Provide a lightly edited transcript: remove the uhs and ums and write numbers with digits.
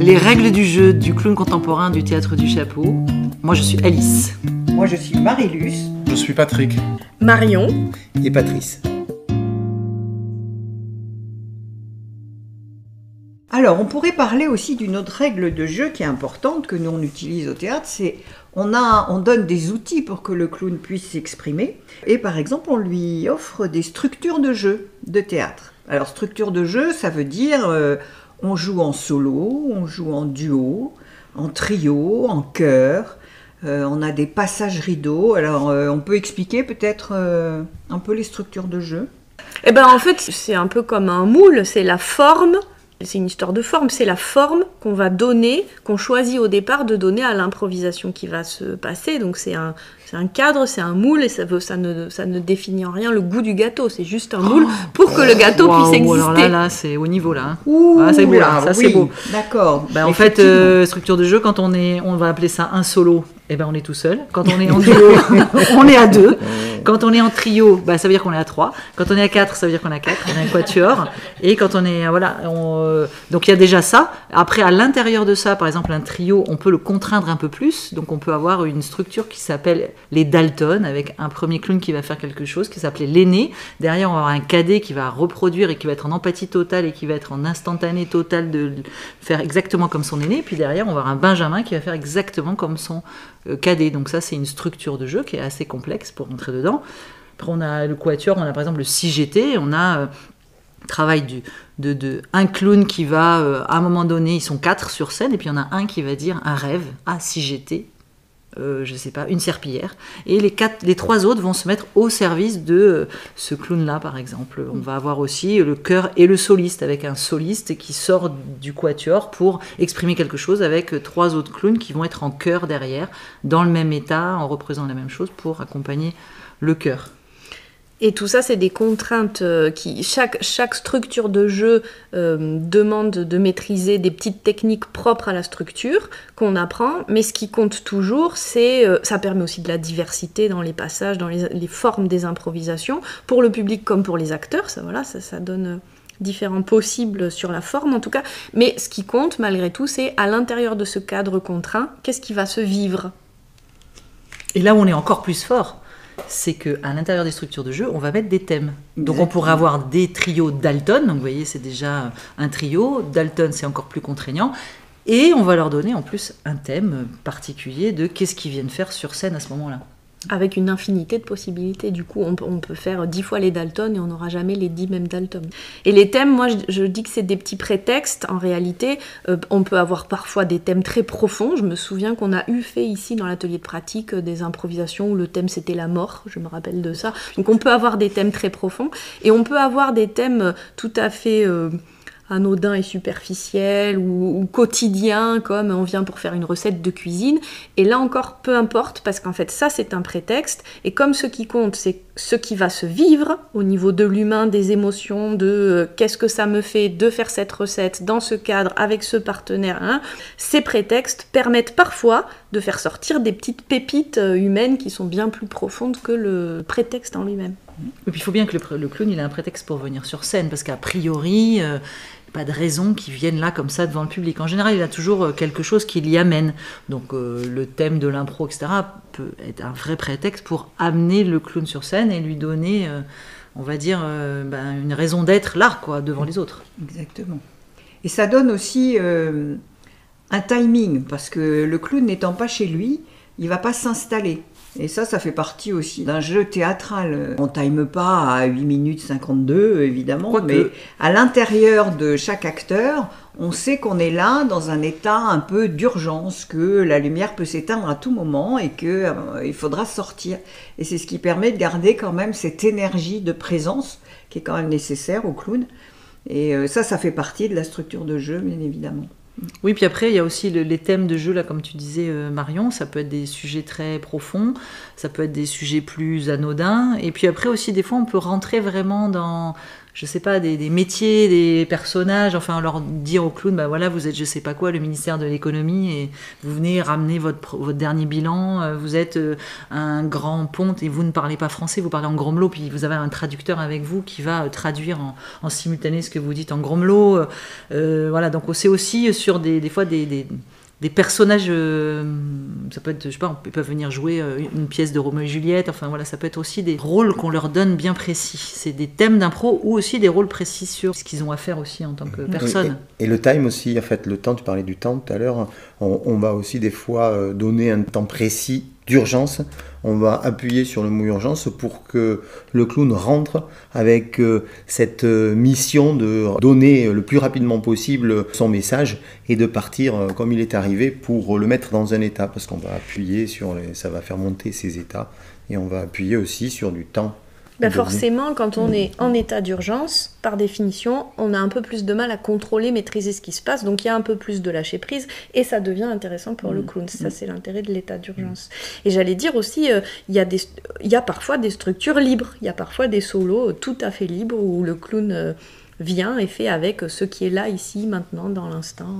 Les règles du jeu du clown contemporain du théâtre du Chapeau. Moi je suis Alice. Moi je suis Marie-Luce. Je suis Patrick. Marion. Et Patrice. Alors, on pourrait parler aussi d'une autre règle de jeu qui est importante, que nous on utilise au théâtre, c'est on donne des outils pour que le clown puisse s'exprimer. Et par exemple, on lui offre des structures de jeu de théâtre. Alors, structure de jeu, ça veut dire on joue en solo, on joue en duo, en trio, en chœur. On a des passages rideaux. Alors, on peut expliquer peut-être un peu les structures de jeu. Eh ben, en fait, c'est un peu comme un moule, c'est la forme. C'est une histoire de forme, c'est la forme qu'on va donner, qu'on choisit au départ de donner à l'improvisation qui va se passer. Donc c'est un cadre, c'est un moule et ça ne définit en rien le goût du gâteau. C'est juste un moule pour que le gâteau puisse exister. Alors là, c'est au niveau là. C'est beau, là, ça oui, c'est beau. D'accord. En fait, structure de jeu, quand on va appeler ça un solo, on est tout seul. Quand on est en duo, on est à 2. Quand on est en trio, ça veut dire qu'on est à 3. Quand on est à 4, ça veut dire qu'on est à 4. On est un quatuor. Et quand on est... Donc il y a déjà ça. Après, à l'intérieur de ça, par exemple, un trio, on peut le contraindre un peu plus. Donc on peut avoir une structure qui s'appelle les Dalton, avec un premier clown qui va faire quelque chose, qui s'appelait l'aîné. Derrière, on va avoir un cadet qui va reproduire et qui va être en empathie totale et qui va être en instantané total de faire exactement comme son aîné. Puis derrière, on va avoir un Benjamin qui va faire exactement comme son cadet. Donc ça, c'est une structure de jeu qui est assez complexe pour rentrer dedans. Après, on a le quatuor, on a par exemple le 6GT, on a travail de un clown qui va, à un moment donné, ils sont 4 sur scène, et puis il y en a un qui va dire un rêve, 6GT, je sais pas, une serpillière, et les 3 autres vont se mettre au service de ce clown-là, par exemple. On va avoir aussi le chœur et le soliste, avec un soliste qui sort du quatuor pour exprimer quelque chose avec 3 autres clowns qui vont être en chœur derrière, dans le même état, en représentant la même chose pour accompagner le chœur. Et tout ça, c'est des contraintes qui... Chaque structure de jeu demande de maîtriser des petites techniques propres à la structure qu'on apprend, mais ce qui compte toujours, c'est... ça permet aussi de la diversité dans les passages, dans les formes des improvisations, pour le public comme pour les acteurs. Ça donne différents possibles sur la forme, en tout cas. Mais ce qui compte, malgré tout, c'est à l'intérieur de ce cadre contraint, qu'est-ce qui va se vivre ? Et là où on est encore plus fort, c'est qu'à l'intérieur des structures de jeu, on va mettre des thèmes. Donc on pourrait avoir des trios Dalton, donc vous voyez, c'est déjà un trio. Dalton, c'est encore plus contraignant. Et on va leur donner en plus un thème particulier de qu'est-ce qu'ils viennent faire sur scène à ce moment-là. Avec une infinité de possibilités. Du coup, on peut faire 10 fois les Dalton et on n'aura jamais les 10 mêmes Dalton. Et les thèmes, moi, je dis que c'est des petits prétextes. En réalité, on peut avoir parfois des thèmes très profonds. Je me souviens qu'on a fait ici, dans l'atelier de pratique, des improvisations où le thème, c'était la mort. Je me rappelle de ça. Donc, on peut avoir des thèmes très profonds. Et on peut avoir des thèmes tout à fait... anodin et superficiel ou quotidien, comme on vient pour faire une recette de cuisine. Et là encore, peu importe, parce qu'en fait, ça, c'est un prétexte. Et comme ce qui compte, c'est ce qui va se vivre au niveau de l'humain, des émotions, de qu'est-ce que ça me fait de faire cette recette dans ce cadre, avec ce partenaire. Ces prétextes permettent parfois de faire sortir des petites pépites humaines qui sont bien plus profondes que le prétexte en lui-même. Et puis il faut bien que le clown il a un prétexte pour venir sur scène, parce qu'a priori, pas de raison qu'il vienne là comme ça devant le public. En général, il a toujours quelque chose qui l'y amène. Donc le thème de l'impro, etc., peut être un vrai prétexte pour amener le clown sur scène et lui donner, on va dire, une raison d'être là, devant les autres. Exactement. Et ça donne aussi un timing, parce que le clown n'étant pas chez lui, il ne va pas s'installer. Et ça fait partie aussi d'un jeu théâtral. On ne time pas à 8 minutes 52, évidemment, mais à l'intérieur de chaque acteur, on sait qu'on est là dans un état un peu d'urgence, que la lumière peut s'éteindre à tout moment et qu'il faudra sortir. Et c'est ce qui permet de garder quand même cette énergie de présence qui est quand même nécessaire au clown. Et ça fait partie de la structure de jeu, bien évidemment. Oui, puis après, il y a aussi les thèmes de jeu, là, comme tu disais, Marion. Ça peut être des sujets très profonds, ça peut être des sujets plus anodins. Et puis après aussi, des fois, on peut rentrer vraiment dans je sais pas, des métiers, des personnages, enfin leur dire au clown, bah voilà, vous êtes je sais pas quoi, le ministère de l'économie, et vous venez ramener votre dernier bilan, vous êtes un grand ponte et vous ne parlez pas français, vous parlez en gromelot, puis vous avez un traducteur avec vous qui va traduire en simultané ce que vous dites en gromelot. Voilà, donc c'est aussi sur des fois des personnages, ça peut être, je sais pas, ils peuvent venir jouer une pièce de Roméo et Juliette, enfin voilà, ça peut être aussi des rôles qu'on leur donne bien précis. C'est des thèmes d'impro ou aussi des rôles précis sur ce qu'ils ont à faire aussi en tant que personne. Et le time aussi, en fait, le temps, tu parlais du temps tout à l'heure, on va aussi des fois donner un temps précis d'urgence, on va appuyer sur le mot urgence pour que le clown rentre avec cette mission de donner le plus rapidement possible son message et de partir comme il est arrivé pour le mettre dans un état, parce qu'on va appuyer sur ça va faire monter ces états et on va appuyer aussi sur du temps. Forcément, quand on est en état d'urgence, par définition, on a un peu plus de mal à contrôler, maîtriser ce qui se passe, donc il y a un peu plus de lâcher prise, et ça devient intéressant pour le clown. Ça, c'est l'intérêt de l'état d'urgence. Et j'allais dire aussi, il y a parfois des structures libres, il y a parfois des solos tout à fait libres, où le clown vient et fait avec ce qui est là, ici, maintenant, dans l'instant.